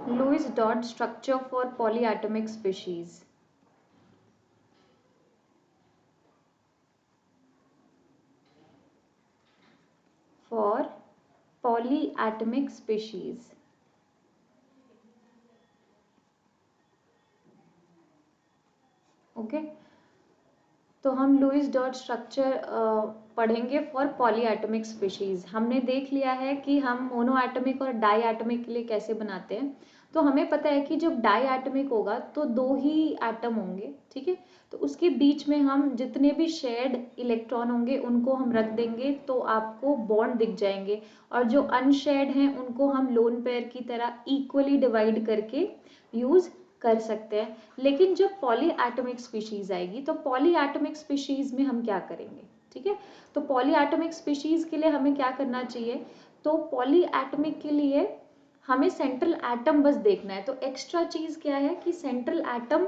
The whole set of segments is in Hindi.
Lewis dot structure for polyatomic species. For polyatomic species. Okay तो हम लुईस डॉट स्ट्रक्चर पढ़ेंगे फॉर पॉलीएटॉमिक स्पीशीज। हमने देख लिया है कि हम मोनोएटॉमिक और डाईएटॉमिक के लिए कैसे बनाते हैं। तो हमें पता है कि जब डाईएटॉमिक होगा तो दो ही एटम होंगे, ठीक है। तो उसके बीच में हम जितने भी शेयर्ड इलेक्ट्रॉन होंगे उनको हम रख देंगे तो आपको बॉन्ड दिख जाएंगे, और जो अनशेयर्ड हैं उनको हम लोन पेयर की तरह इक्वली डिवाइड करके यूज कर सकते हैं। लेकिन जब पॉलीएटॉमिक स्पीशीज आएगी तो पॉलीएटॉमिक स्पीशीज में हम क्या करेंगे, ठीक है। तो पॉलीएटॉमिक स्पीशीज के लिए हमें क्या करना चाहिए, तो पॉलीएटॉमिक के लिए हमें सेंट्रल एटम बस देखना है। तो एक्स्ट्रा चीज क्या है कि सेंट्रल एटम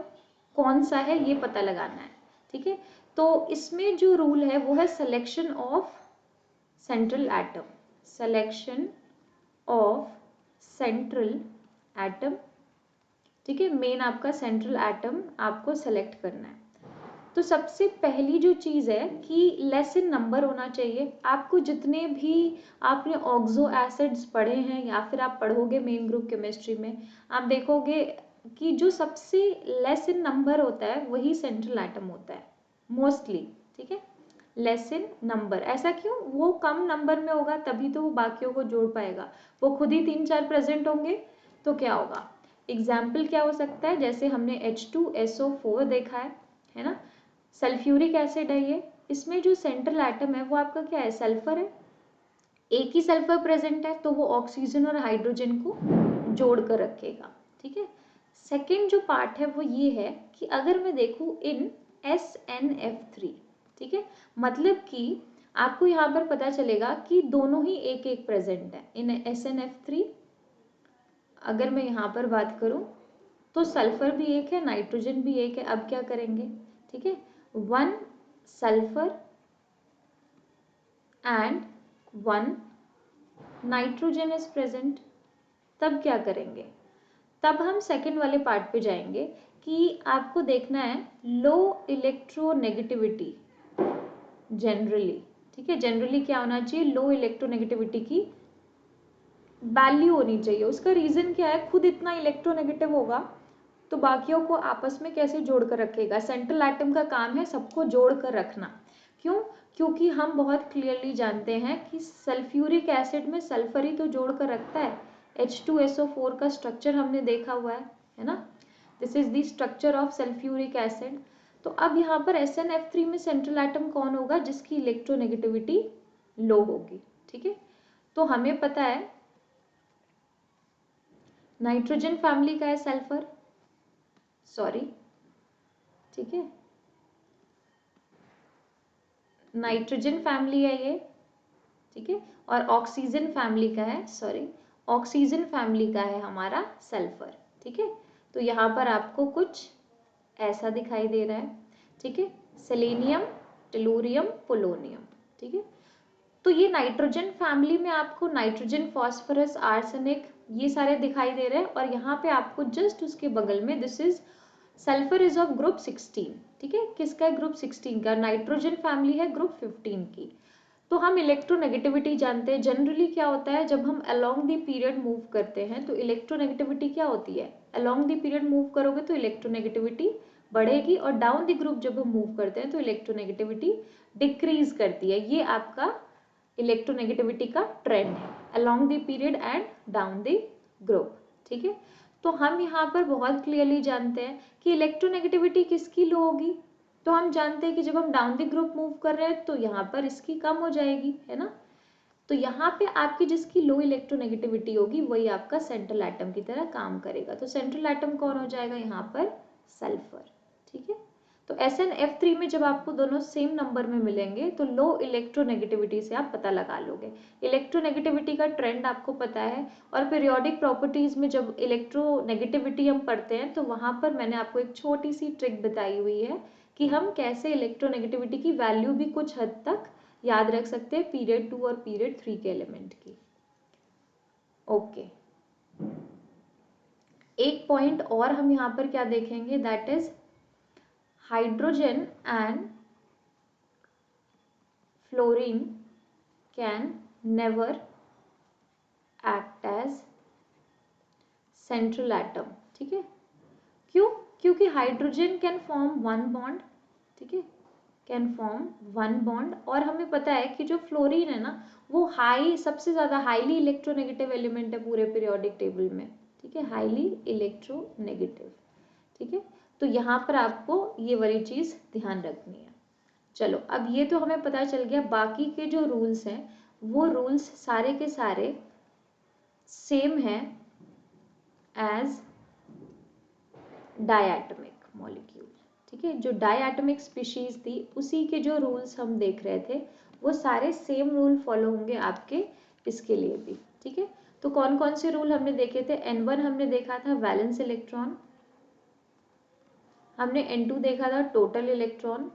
कौन सा है ये पता लगाना है, ठीक है। तो इसमें जो रूल है वो है selection of central atom, selection of central atom, ठीक है। मेन आपका सेंट्रल एटम आपको सेलेक्ट करना है। तो सबसे पहली जो चीज़ है कि लेस इन नंबर होना चाहिए। आपको जितने भी आपने ऑक्सो एसिड्स पढ़े हैं या फिर आप पढ़ोगे मेन ग्रुप केमिस्ट्री में, आप देखोगे कि जो सबसे लेस इन नंबर होता है वही सेंट्रल एटम होता है मोस्टली, ठीक है। लेस इन नंबर, ऐसा क्यों? वो कम नंबर में होगा तभी तो वो बाकियों को जोड़ पाएगा। वो खुद ही 3-4 प्रेजेंट होंगे तो क्या होगा। एग्जाम्पल क्या हो सकता है, जैसे हमने H2SO4 देखा है ना। सल्फ्यूरिक एसिड है ये, इसमें जो सेंट्रल एटम है वो आपका क्या है, सल्फर है। एक ही सल्फर प्रेजेंट है तो वो ऑक्सीजन और हाइड्रोजन को जोड़ कर रखेगा, ठीक है। सेकेंड जो पार्ट है वो ये है कि अगर मैं देखूं इन SNF3, ठीक है, मतलब कि आपको यहाँ पर पता चलेगा कि दोनों ही एक एक प्रेजेंट है इन SNF3। अगर मैं यहाँ पर बात करूँ तो सल्फर भी एक है, नाइट्रोजन भी एक है। अब क्या करेंगे, ठीक है, 1 sulphur and 1 nitrogen is present. तब क्या करेंगे, तब हम सेकंड वाले पार्ट पे जाएंगे कि आपको देखना है लो इलेक्ट्रोनेगेटिविटी जनरली, ठीक है। जनरली क्या होना चाहिए, लो इलेक्ट्रोनेगेटिविटी की वैल्यू होनी चाहिए। उसका रीजन क्या है, खुद इतना इलेक्ट्रोनेगेटिव होगा तो बाकियों को आपस में कैसे जोड़ कर रखेगा। सेंट्रल एटम का काम है सबको जोड़ कर रखना। क्यों? क्योंकि हम बहुत क्लियरली जानते हैं कि सल्फ्यूरिक एसिड में सल्फर ही तो जोड़ कर रखता है। H2SO4 का स्ट्रक्चर हमने देखा हुआ है ना। This is the structure of sulphuric acid. तो अब यहाँ पर SNF3 में सेंट्रल एटम कौन होगा, जिसकी इलेक्ट्रोनेगेटिविटी लो होगी, ठीक है। तो हमें पता है नाइट्रोजन फैमिली का है सल्फर, सॉरी, ठीक है, नाइट्रोजन फैमिली है ये, ठीक है। और ऑक्सीजन फैमिली का है, सॉरी, ऑक्सीजन फैमिली का है हमारा सल्फर, ठीक है। तो यहाँ पर आपको कुछ ऐसा दिखाई दे रहा है, ठीक है, सेलेनियम, टेलुरियम, पोलोनियम, ठीक है। तो ये नाइट्रोजन फैमिली में आपको नाइट्रोजन, फॉस्फोरस, आर्सेनिक ये सारे दिखाई दे रहे हैं। और यहाँ पे आपको जस्ट उसके बगल में this is sulphur is of group 16, ठीक है। किसका है, ग्रुप 16 का। नाइट्रोजन फैमिली है ग्रुप 15 की। तो हम इलेक्ट्रोनेगेटिविटी जानते हैं। जनरली क्या होता है, जब हम अलोंग द पीरियड मूव करते हैं तो इलेक्ट्रोनेगेटिविटी क्या होती है, अलोंग द पीरियड मूव करोगे तो इलेक्ट्रोनेगेटिविटी बढ़ेगी, और डाउन द ग्रुप जब हम मूव करते हैं तो इलेक्ट्रोनेगेटिविटी डिक्रीज करती है। ये आपका इलेक्ट्रोनेगेटिविटी का ट्रेंड है along the period and down the group, ठीक है। तो हम यहाँ पर बहुत क्लियरली जानते हैं कि इलेक्ट्रोनेगेटिविटी किसकी लो होगी। तो हम जानते हैं कि जब हम डाउन द ग्रुप मूव कर रहे हैं तो यहाँ पर इसकी कम हो जाएगी, है ना। तो यहाँ पे आपकी जिसकी लो इलेक्ट्रोनेगेटिविटी होगी वही आपका सेंट्रल एटम की तरह काम करेगा। तो सेंट्रल एटम कौन हो जाएगा यहाँ पर, सल्फर, ठीक है। तो SNF3 में जब आपको दोनों सेम नंबर में मिलेंगे तो लो इलेक्ट्रोनेगेटिविटी से आप पता लगा लोगे। इलेक्ट्रोनेगेटिविटी का ट्रेंड आपको पता है। और पीरियोडिक प्रॉपर्टीज में जब इलेक्ट्रोनेगेटिविटी हम पढ़ते हैं तो वहां पर मैंने आपको एक छोटी सी ट्रिक बताई हुई है कि हम कैसे इलेक्ट्रोनेगेटिविटी की वैल्यू भी कुछ हद तक याद रख सकते हैं पीरियड 2 और पीरियड 3 के एलिमेंट की। ओके, एक पॉइंट और हम यहाँ पर क्या देखेंगे, that is hydrogen and fluorine can never act as central atom. ठीक है, क्यों? क्योंकि hydrogen can form one bond, ठीक है, कैन फॉर्म वन बॉन्ड, और हमें पता है कि जो फ्लोरीन है ना वो सबसे ज्यादा हाईली इलेक्ट्रोनेगेटिव एलिमेंट है पूरे पीरियोडिक टेबल में। ठीक है, हाईली इलेक्ट्रोनेगेटिव। ठीक है, तो यहाँ पर आपको ये वाली चीज ध्यान रखनी है। चलो, अब ये तो हमें पता चल गया, बाकी के जो रूल्स हैं वो रूल्स सारे के सारे सेम है एज डायटोमिक मॉलिक्यूल। ठीक है, जो डायटोमिक स्पीशीज थी उसी के जो रूल्स हम देख रहे थे वो सारे सेम रूल फॉलो होंगे आपके इसके लिए भी। ठीक है, तो कौन कौन से रूल हमने देखे थे? N1 हमने देखा था वैलेंस इलेक्ट्रॉन, हमने N2 देखा था टोटल इलेक्ट्रॉन।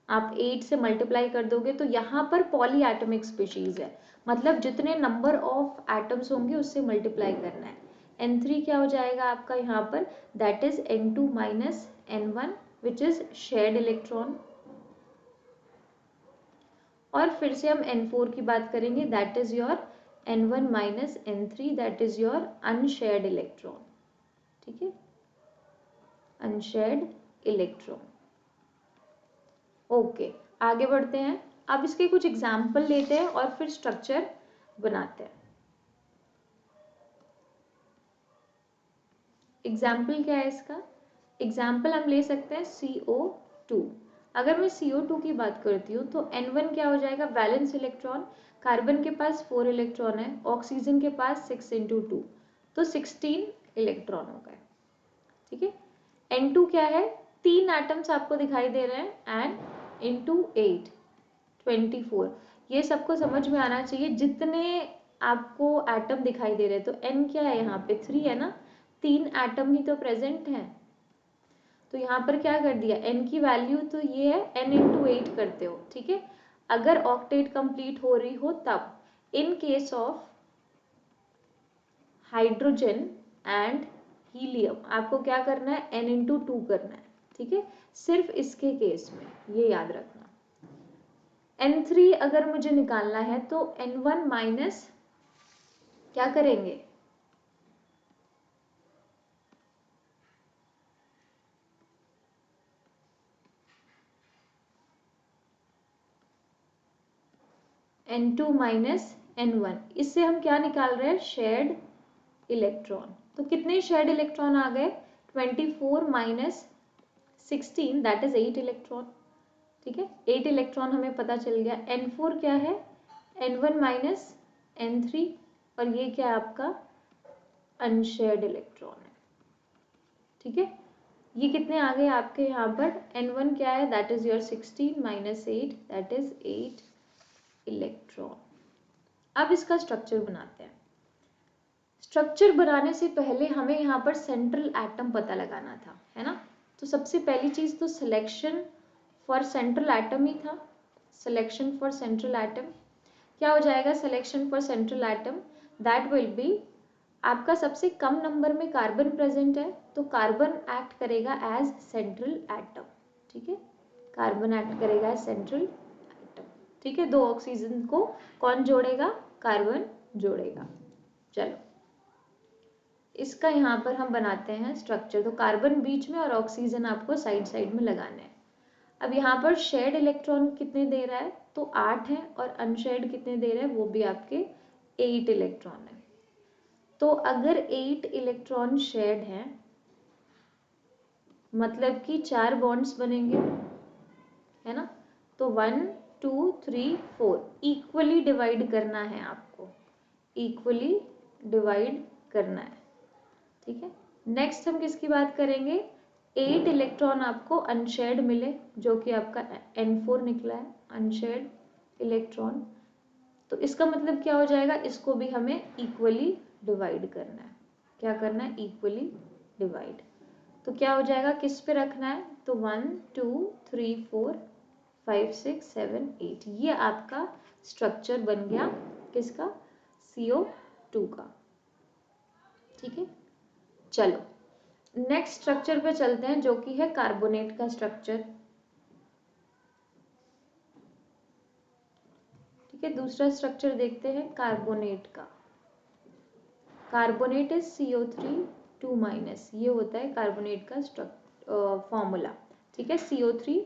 आप 8 से मल्टीप्लाई कर दोगे तो यहाँ पर पॉली एटॉमिक स्पीशीज है, मतलब जितने नंबर ऑफ एटम्स होंगे उससे मल्टीप्लाई करना है। N3 क्या हो जाएगा आपका यहाँ पर, that is N2 minus N1 which is shared electron. और फिर से हम N4 की बात करेंगे, that is your N1 minus N3 that is your unshared electron. ठीक है, अनशेयर्ड इलेक्ट्रॉन। ओके, आगे बढ़ते हैं। अब इसके कुछ एग्जाम्पल लेते हैं और फिर स्ट्रक्चर बनाते हैं। एग्जाम्पल क्या है इसका? एग्जाम्पल हम ले सकते हैं CO2। अगर मैं CO2 की बात करती हूँ तो N1 क्या हो जाएगा, वैलेंस इलेक्ट्रॉन। कार्बन के पास 4 इलेक्ट्रॉन है, ऑक्सीजन के पास 6 × 2 तो 16 इलेक्ट्रॉन हो गए। ठीक है, N2 क्या है, 3 एटम्स आपको दिखाई दे रहे हैं, एंड इंटू 8 24। ये सबको समझ में आना चाहिए, जितने आपको एटम दिखाई दे रहे हैं तो N क्या है यहाँ पे 3 है ना, 3 एटम ही तो प्रेजेंट है। तो यहाँ पर क्या कर दिया, N की वैल्यू तो ये है, N × 8 करते हो। ठीक है, अगर ऑक्टेट कंप्लीट हो रही हो तब। In case of hydrogen and helium आपको क्या करना है, N × 2 करना है। ठीक है, सिर्फ इसके केस में ये याद रखना। N3 अगर मुझे निकालना है तो N1 माइनस क्या करेंगे, N2 माइनस N1, इससे हम क्या निकाल रहे हैं, शेयर्ड इलेक्ट्रॉन। तो कितने शेयर्ड इलेक्ट्रॉन आ गए, 24 माइनस 16 दैट इज 8 इलेक्ट्रॉन। ठीक है, 8 इलेक्ट्रॉन हमें पता चल गया। N4 क्या है, N1 माइनस N3, और ये क्या है आपका अनशेयर्ड इलेक्ट्रॉन है। ठीक है, ये कितने आ गए आपके यहाँ पर, N1 क्या है, that is your 16 minus 8 that is 8 electron. अब इसका स्ट्रक्चर बनाते हैं। स्ट्रक्चर बनाने से पहले हमें यहाँ पर सेंट्रल एटम पता लगाना था, है ना। तो सबसे पहली चीज तो सिलेक्शन फॉर सेंट्रल एटम ही था। सिलेक्शन फॉर सेंट्रल एटम क्या हो जाएगा, selection for central atom that will be, आपका सबसे कम नंबर में कार्बन प्रेजेंट है तो कार्बन एक्ट करेगा एज सेंट्रल एटम। ठीक है, कार्बन एक्ट करेगा एज सेंट्रल एटम। ठीक है, 2 ऑक्सीजन को कौन जोड़ेगा, कार्बन जोड़ेगा। चलो, इसका यहाँ पर हम बनाते हैं स्ट्रक्चर। तो कार्बन बीच में और ऑक्सीजन आपको साइड साइड में लगाने हैं। अब यहाँ पर शेयर्ड इलेक्ट्रॉन कितने दे रहा है, तो 8 है, और अनशेयर्ड कितने दे रहे हैं, वो भी आपके 8 इलेक्ट्रॉन है। तो अगर 8 इलेक्ट्रॉन शेयर्ड हैं मतलब कि 4 बॉन्ड्स बनेंगे, है ना। तो 1 2 3 4 इक्वली डिवाइड करना है आपको, इक्वली डिवाइड करना है। ठीक है, नेक्स्ट हम किसकी बात करेंगे, 8 इलेक्ट्रॉन आपको अनशेयर्ड मिले जो कि आपका N4 निकला है, अनशेयर्ड इलेक्ट्रॉन। तो इसका मतलब क्या हो जाएगा, इसको भी हमें इक्वली डिवाइड करना है। क्या करना है, इक्वली डिवाइड। तो क्या हो जाएगा, किस पे रखना है, तो 1 2 3 4 5 6 7 8, ये आपका स्ट्रक्चर बन गया किसका, CO2 का। ठीक है, चलो नेक्स्ट स्ट्रक्चर पे चलते हैं जो कि है कार्बोनेट का स्ट्रक्चर। ठीक है, दूसरा स्ट्रक्चर देखते हैं कार्बोनेट का। कार्बोनेट इज CO3 2 माइनस, ये होता है कार्बोनेट का फॉर्मूला। ठीक है, CO3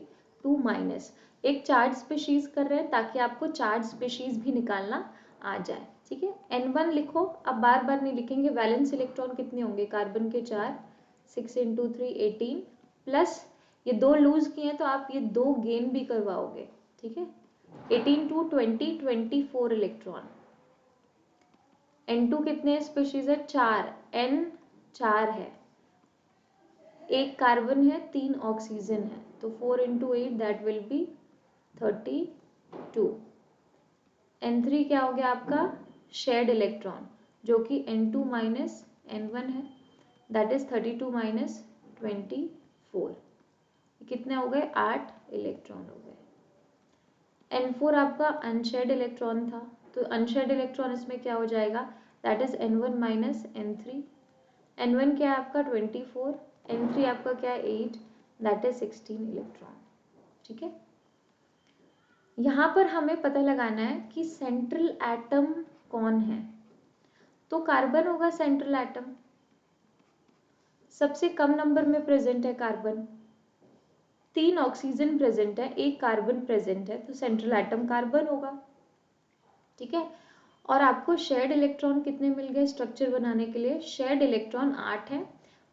2 माइनस। एक चार्ज स्पीशीज कर रहे हैं ताकि आपको चार्ज स्पीशीज भी निकालना आ जाए। ठीक है, N1 लिखो, अब बार बार नहीं लिखेंगे। वैलेंस इलेक्ट्रॉन कितने होंगे कार्बन के 4, 6 × 3 18, प्लस ये 2 लूज किए हैं तो आप ये 2 गेन भी करवाओगे। ठीक है, 18 × 20 24 इलेक्ट्रॉन। N2 कितने स्पीशीज है? 4, N 4 है, एक कार्बन है, 3 ऑक्सीजन है, तो 4 × 8 दैट विल बी 32। N3 क्या हो गया आपका? शेयर्ड इलेक्ट्रॉन, जो कि N2 माइनस N1 है, दैट इज 32 माइनस 24। कितने हो गए? 8 इलेक्ट्रॉन हो गए। N4 आपका अनशेयर्ड इलेक्ट्रॉन था, तो अनशेयर्ड इलेक्ट्रॉन इसमें क्या हो जाएगा? That is N1 minus N3। N1 क्या है आपका? 24, N3 आपका क्या है? 8, दैट इज 16 इलेक्ट्रॉन। ठीक है, यहाँ पर हमें पता लगाना है कि सेंट्रल एटम कौन है। तो कार्बन होगा सेंट्रल एटम, सबसे कम नंबर में प्रेजेंट है कार्बन। 3 ऑक्सीजन प्रेजेंट है, एक कार्बन प्रेजेंट है, तो सेंट्रल एटम कार्बन होगा। ठीक है, और आपको शेयर्ड इलेक्ट्रॉन कितने मिल गए स्ट्रक्चर बनाने के लिए? शेयर्ड इलेक्ट्रॉन 8 है,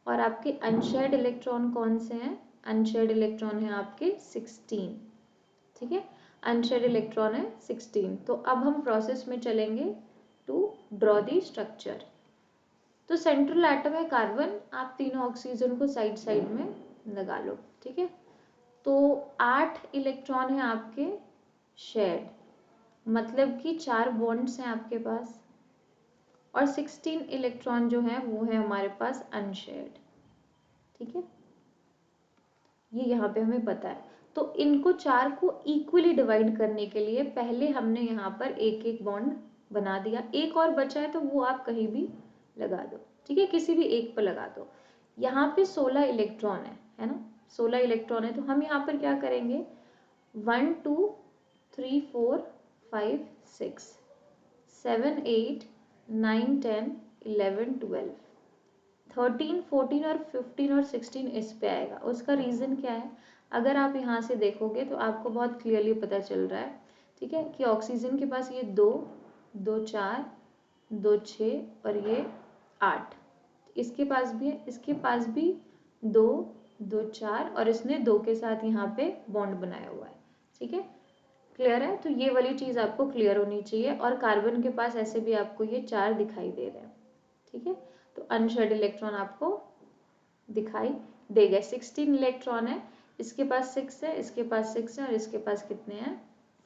और आपके अनशेयर्ड इलेक्ट्रॉन कौन से हैं? अनशेयर्ड इलेक्ट्रॉन है आपके 16। ठीक है, अनशेयर्ड इलेक्ट्रॉन है 16। तो अब हम प्रोसेस में चलेंगे टू ड्रॉ दी स्ट्रक्चर। तो सेंट्रल एटम है कार्बन, आप तीनों ऑक्सीजन को साइड साइड में लगा लो। ठीक है, तो 8 इलेक्ट्रॉन है आपके शेयर्ड, मतलब कि 4 बॉन्ड्स हैं आपके पास, और 16 इलेक्ट्रॉन जो है वो है हमारे पास अनशेयर्ड। ठीक है, ये यहाँ पे हमें पता है। तो इनको 4 को इक्वली डिवाइड करने के लिए पहले हमने यहाँ पर एक एक बॉन्ड बना दिया। एक और बचा है तो वो आप कहीं भी लगा दो। ठीक है, किसी भी एक पर लगा दो। यहाँ पे 16 इलेक्ट्रॉन है ना, 16 इलेक्ट्रॉन है, तो हम यहाँ पर क्या करेंगे? 1 2 3 4 5 6 7 8 9 10 11 12 13 14 और 15 और 16 इस पे आएगा। उसका रीज़न क्या है? अगर आप यहाँ से देखोगे तो आपको बहुत क्लियरली पता चल रहा है। ठीक है, कि ऑक्सीजन के पास ये 2 2 4 2 6 और ये 8, इसके पास भी है, इसके पास भी 2 2 4, और इसने 2 के साथ यहाँ पे बॉन्ड बनाया हुआ है। ठीक है, क्लियर है? तो ये वाली चीज़ आपको क्लियर होनी चाहिए। और कार्बन के पास ऐसे भी आपको ये 4 दिखाई दे रहे हैं। ठीक है, तो अनशेयर्ड इलेक्ट्रॉन आपको दिखाई देगा। 16 इलेक्ट्रॉन है, इसके पास 6 है, इसके पास 6 है, और इसके पास कितने हैं?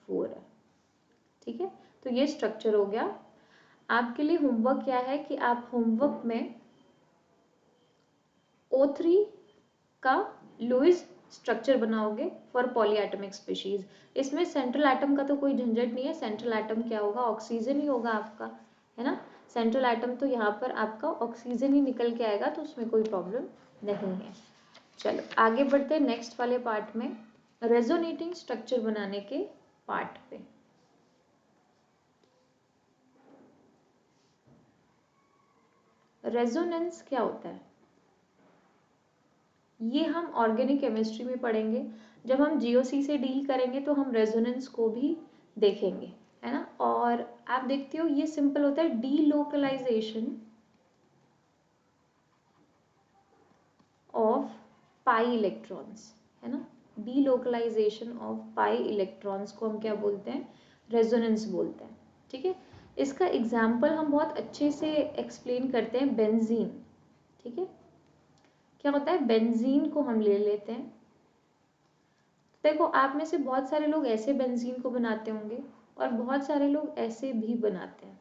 4 है। ठीक है, तो ये स्ट्रक्चर हो गया। आपके लिए होमवर्क क्या है कि आप होमवर्क में O3 का लुईस स्ट्रक्चर बनाओगे फॉर पॉलीएटमिक स्पीशीज। इसमें सेंट्रल एटम का तो कोई झंझट नहीं है। सेंट्रल एटम क्या होगा? ऑक्सीजन ही होगा आपका, है ना। सेंट्रल एटम तो यहाँ पर आपका ऑक्सीजन ही निकल के आएगा, तो उसमें कोई प्रॉब्लम नहीं है। चलो आगे बढ़ते हैं नेक्स्ट वाले पार्ट में, रेजोनेटिंग स्ट्रक्चर बनाने के पार्ट पे। रेजोनेंस क्या होता है ये हम ऑर्गेनिक केमिस्ट्री में पढ़ेंगे। जब हम जीओसी से डील करेंगे तो हम रेजोनेंस को भी देखेंगे, है ना। और आप देखते हो ये सिंपल होता है, डीलोकलाइजेशन ऑफ पाई इलेक्ट्रॉन्स, है ना। डीलोकलाइजेशन ऑफ पाई इलेक्ट्रॉन्स को हम क्या बोलते हैं? रेजोनेंस बोलते हैं। ठीक है, इसका एग्जाम्पल हम बहुत अच्छे से एक्सप्लेन करते हैं, बेंजीन। ठीक है, क्या होता है? बेंजीन को हम ले लेते हैं। देखो आप में से बहुत सारे लोग ऐसे बेंजीन को बनाते होंगे और बहुत सारे लोग ऐसे भी बनाते हैं।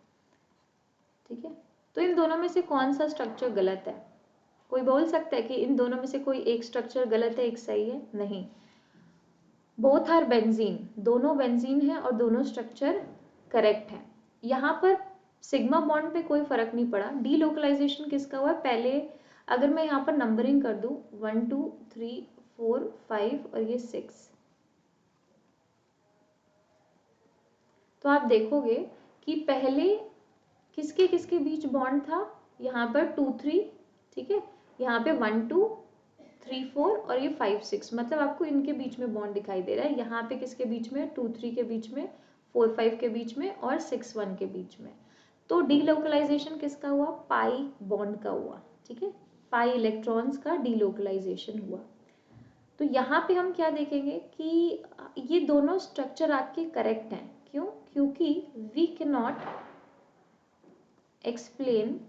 ठीक है, तो इन दोनों में से कौन सा स्ट्रक्चर गलत है? कोई बोल सकता है कि इन दोनों में से कोई एक स्ट्रक्चर गलत है, एक सही है? नहीं, बोथ आर बेंजीन, दोनों बेंजीन है और दोनों स्ट्रक्चर करेक्ट है। यहाँ पर सिग्मा बॉन्ड पे कोई फर्क नहीं पड़ा। डीलोकलाइजेशन किसका हुआ? पहले अगर मैं यहाँ पर नंबरिंग कर दूँ 1 2 3 4 5 और ये 6, तो आप देखोगे कि पहले किसके किसके बीच बॉन्ड था, यहाँ पर 2 3, ठीक है, यहाँ पे 1 2 3 4 और ये 5 6, मतलब आपको इनके बीच में बॉन्ड दिखाई दे रहा है। यहाँ पे किसके बीच में, 2 3 के बीच में, 4 5 के बीच में और 6 1 के बीच में। तो डीलोकलाइजेशन किसका हुआ, पाई बॉन्ड का हुआ, ठीक है, पाई इलेक्ट्रॉन्स का डीलोकलाइजेशन हुआ। तो यहाँ पे हम क्या देखेंगे कि ये दोनों स्ट्रक्चर आपके करेक्ट हैं। क्यों, क्योंकि we can not explain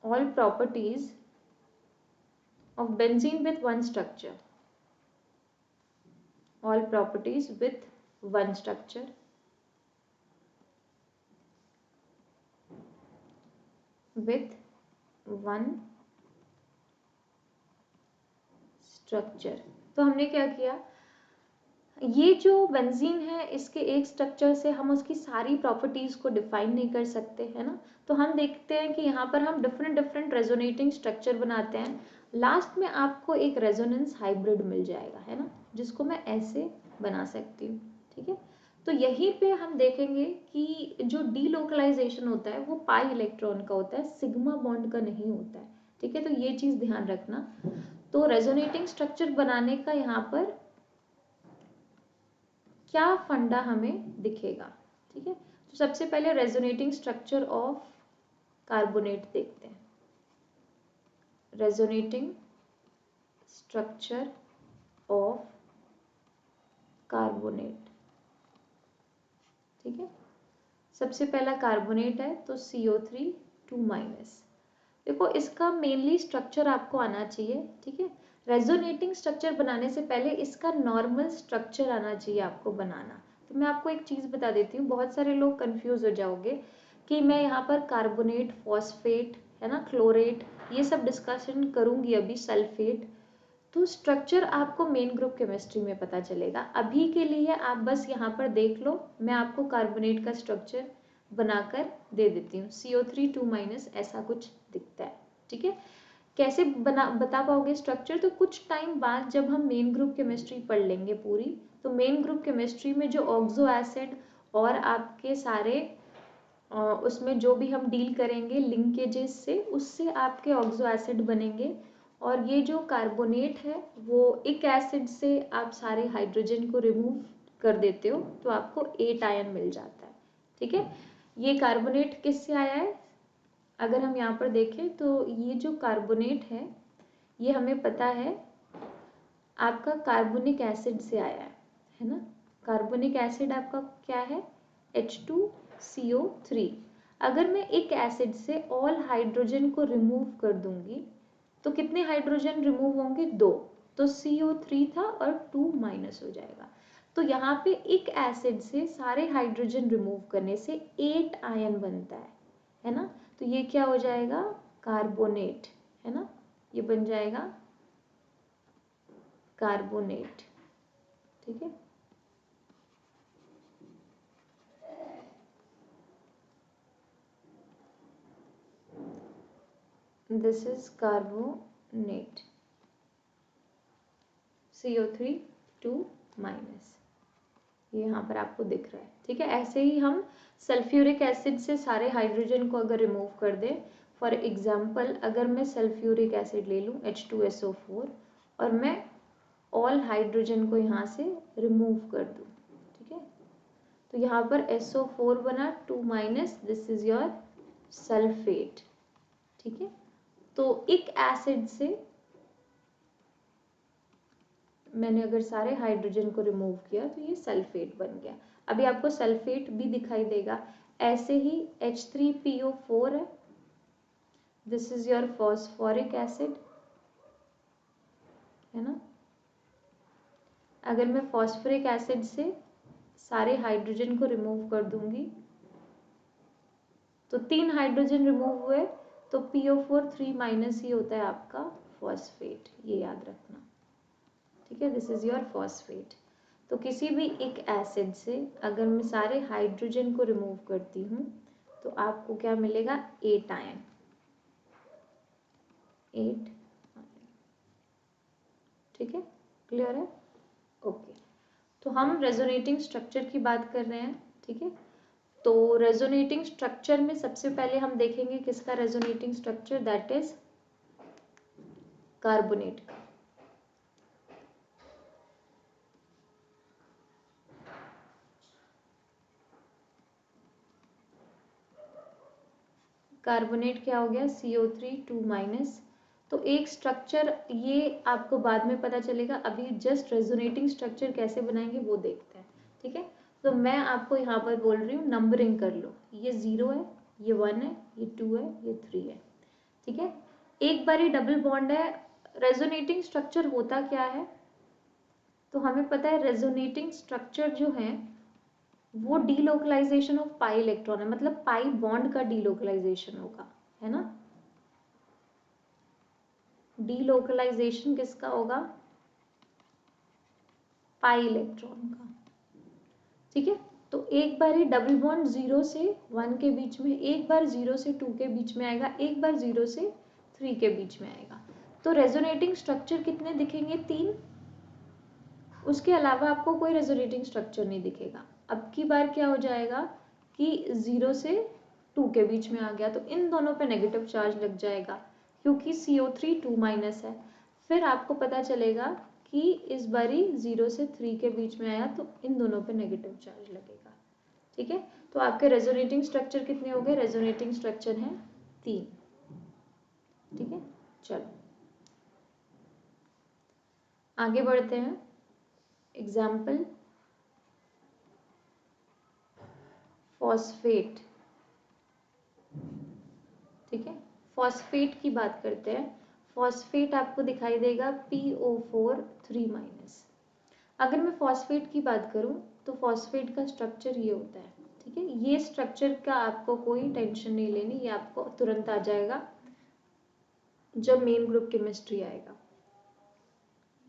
all properties of benzene with one structure, all properties with one structure, with one structure। तो हमने क्या किया, ये जो बेंजीन है इसके एक स्ट्रक्चर से हम उसकी सारी प्रॉपर्टीज को डिफाइन नहीं कर सकते, है ना। तो हम देखते हैं कि यहाँ पर हम डिफरेंट डिफरेंट रेजोनेटिंग स्ट्रक्चर बनाते हैं, लास्ट में आपको एक रेजोनेंस हाइब्रिड मिल जाएगा, है ना, जिसको मैं ऐसे बना सकती हूँ, ठीक है। तो यहीं पे हम देखेंगे कि जो डीलोकलाइजेशन होता है वो पाई इलेक्ट्रॉन का होता है, सिग्मा बॉन्ड का नहीं होता है, ठीक है। तो ये चीज ध्यान रखना। तो रेजोनेटिंग स्ट्रक्चर बनाने का यहाँ पर क्या फंडा हमें दिखेगा, ठीक है। तो सबसे पहले रेजोनेटिंग स्ट्रक्चर ऑफ कार्बोनेट देखते हैं, रेजोनेटिंग स्ट्रक्चर ऑफ कार्बोनेट, ठीक है। सबसे पहला कार्बोनेट है तो CO3 2-। देखो इसका मेनली स्ट्रक्चर आपको आना चाहिए, ठीक है। रेजोनेटिंग स्ट्रक्चर बनाने से पहले इसका नॉर्मल स्ट्रक्चर आना चाहिए आपको बनाना। तो मैं आपको एक चीज बता देती हूँ, बहुत सारे लोग कंफ्यूज हो जाओगे कि मैं यहाँ पर कार्बोनेट, फॉस्फेट, है ना, क्लोरेट, ये सब डिस्कशन करूंगी अभी, सल्फेट। तो स्ट्रक्चर आपको मेन ग्रुप केमिस्ट्री में पता चलेगा। अभी के लिए आप बस यहाँ पर देख लो, मैं आपको कार्बोनेट का स्ट्रक्चर बनाकर दे देती हूँ। CO3 2- ऐसा कुछ दिखता है, ठीक है। कैसे बता पाओगे स्ट्रक्चर, तो कुछ टाइम बाद जब हम मेन ग्रुप केमिस्ट्री पढ़ लेंगे पूरी, तो मेन ग्रुप केमिस्ट्री में जो ऑक्सो एसिड और आपके सारे उसमें जो भी हम डील करेंगे लिंकेजेस से, उससे आपके ऑक्सो एसिड बनेंगे। और ये जो कार्बोनेट है वो एक एसिड से आप सारे हाइड्रोजन को रिमूव कर देते हो तो आपको 8 आयन मिल जाता है, ठीक है। ये कार्बोनेट किससे आया है, अगर हम यहाँ पर देखें तो ये जो कार्बोनेट है ये हमें पता है आपका कार्बोनिक एसिड से आया है ना। कार्बोनिक एसिड आपका क्या है, H2CO3। अगर मैं एक एसिड से ऑल हाइड्रोजन को रिमूव कर दूंगी तो कितने हाइड्रोजन रिमूव होंगे, 2। तो CO3 था और 2- हो जाएगा। तो यहाँ पे एक एसिड से सारे हाइड्रोजन रिमूव करने से 8 आयन बनता है ना। तो ये क्या हो जाएगा, कार्बोनेट, है ना, ये बन जाएगा कार्बोनेट, ठीक है। This is carbonate, CO3 2-। ये यहाँ पर आपको दिख रहा है, ठीक है। ऐसे ही हम सल्फ्यूरिक एसिड से सारे हाइड्रोजन को अगर रिमूव कर दें, फॉर एग्जाम्पल अगर मैं सल्फ्यूरिक एसिड ले लूँ H2SO4 और मैं ऑल हाइड्रोजन को यहाँ से रिमूव कर दूँ, ठीक है। तो यहाँ पर SO4 बना 2-, दिस इज योर सल्फेट, ठीक है। तो एक एसिड से मैंने अगर सारे हाइड्रोजन को रिमूव किया तो ये सल्फेट बन गया। अभी आपको सल्फेट भी दिखाई देगा। ऐसे ही H3PO4 है, this is your phosphoric acid, है ना। अगर मैं फॉस्फोरिक एसिड से सारे हाइड्रोजन को रिमूव कर दूंगी तो 3 हाइड्रोजन रिमूव हुए, तो PO4 3- ही होता है आपका फॉस्फेट, ये याद रखना, ठीक है। This is your phosphate. तो किसी भी एक एसिड से अगर मैं सारे हाइड्रोजन को रिमूव करती हूँ तो आपको क्या मिलेगा 8 आयन, 8। ठीक है, क्लियर है? ओके, तो हम रेजोनेटिंग स्ट्रक्चर की बात कर रहे हैं। ठीक है, तो रेजोनेटिंग स्ट्रक्चर में सबसे पहले हम देखेंगे किसका resonating structure, that is carbonate का। कार्बोनेट क्या हो गया, CO3 2-। तो एक स्ट्रक्चर, ये आपको बाद में पता चलेगा, अभी जस्ट रेजोनेटिंग स्ट्रक्चर कैसे बनाएंगे वो देखते हैं। ठीक है, तो मैं आपको यहाँ पर बोल रही हूँ नंबरिंग कर लो, ये 0 है, ये 1 है, ये 2 है, ये 3 है। ठीक है, एक बार ही डबल बॉन्ड है। रेजोनेटिंग स्ट्रक्चर होता क्या है, तो हमें पता है रेजोनेटिंग स्ट्रक्चर जो है वो डीलोकलाइजेशन ऑफ पाई इलेक्ट्रॉन है, मतलब पाई बॉन्ड का डीलोकलाइजेशन होगा, है ना। डीलोकलाइजेशन किसका होगा, पाई इलेक्ट्रॉन का। ठीक है, तो एक बार ही डबल बॉन्ड 0 से 1 के बीच में, एक बार 0 से 2 के बीच में आएगा, एक बार 0 से 3 के बीच में आएगा। तो रेजोनेटिंग स्ट्रक्चर कितने दिखेंगे, 3। उसके अलावा आपको कोई रेजोनेटिंग स्ट्रक्चर नहीं दिखेगा। अब की बार क्या हो जाएगा कि 0 से 2 के बीच में आ गया, तो इन दोनों पे नेगेटिव चार्ज लग जाएगा, क्योंकि CO3 2- है। फिर आपको पता चलेगा कि इस बारी 0 से 3 के बीच में आया, तो इन दोनों पे नेगेटिव चार्ज लगेगा। ठीक है, तो आपके रेजोनेटिंग स्ट्रक्चर कितने हो गए, रेजोनेटिंग स्ट्रक्चर हैं 3। ठीक है, चलो आगे बढ़ते हैं। Example, phosphate. ठीक है, फॉस्फेट की बात करते हैं। फॉस्फेट आपको दिखाई देगा PO4 3-। अगर मैं फॉस्फेट की बात करूं तो फॉस्फेट का स्ट्रक्चर ये होता है। ठीक है, ये स्ट्रक्चर का आपको कोई टेंशन नहीं लेनी, ये आपको तुरंत आ जाएगा जब मेन ग्रुप केमिस्ट्री आएगा।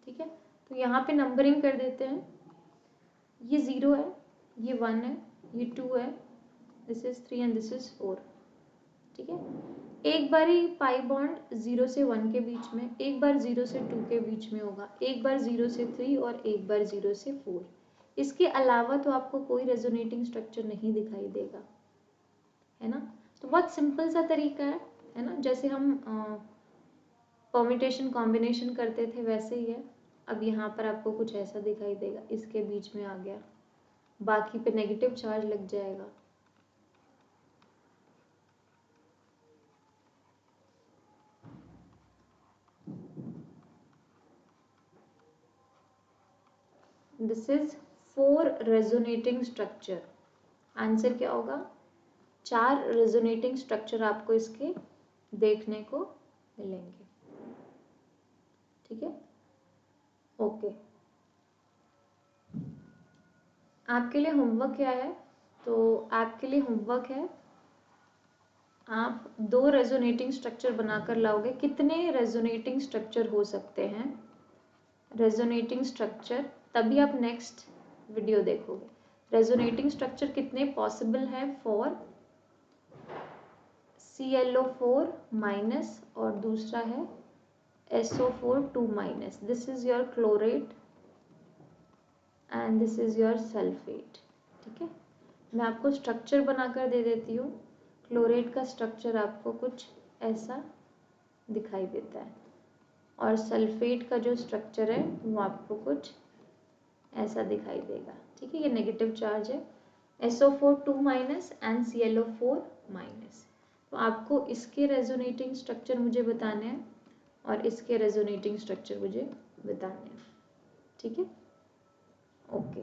ठीक है, तो यहाँ पे नंबरिंग कर देते हैं। ये 0 है, ये 1 है, ये 2 है, this is 3 and this is 4। ठीक है, एक बार ही पाई बॉन्ड 0 से 1 के बीच में, एक बार 0 से 2 के बीच में होगा, एक बार 0 से 3 और एक बार 0 से 4। इसके अलावा तो आपको कोई रेजोनेटिंग स्ट्रक्चर नहीं दिखाई देगा, है ना। तो बहुत सिंपल सा तरीका है ना, जैसे हम परम्यूटेशन कॉम्बिनेशन करते थे वैसे ही है। अब यहाँ पर आपको कुछ ऐसा दिखाई देगा, इसके बीच में आ गया, बाकी पे नेगेटिव चार्ज लग जाएगा। This is 4 resonating structure. Answer क्या होगा, 4 रेजोनेटिंग स्ट्रक्चर आपको इसके देखने को मिलेंगे। ठीक है, ओके। आपके लिए होमवर्क क्या है, तो आपके लिए होमवर्क है, आप 2 रेजोनेटिंग स्ट्रक्चर बनाकर लाओगे। कितने रेजोनेटिंग स्ट्रक्चर हो सकते हैं, रेजोनेटिंग स्ट्रक्चर, तभी आप नेक्स्ट वीडियो देखोगे। रेजोनेटिंग स्ट्रक्चर कितने पॉसिबल है फॉर ClO4- और दूसरा है SO4 2-। This is your chlorate and this is your sulphate. ठीक है, मैं आपको स्ट्रक्चर बनाकर दे देती हूँ। क्लोरेट का स्ट्रक्चर आपको कुछ ऐसा दिखाई देता है, और सल्फेट का जो स्ट्रक्चर है वो आपको कुछ ऐसा दिखाई देगा। ठीक है, ये नेगेटिव चार्ज है, SO4 2- एंड ClO4-। तो आपको इसके रेजोनेटिंग स्ट्रक्चर मुझे बताने हैं और इसके रेजोनेटिंग स्ट्रक्चर मुझे बताने हैं। ठीक है, ओके।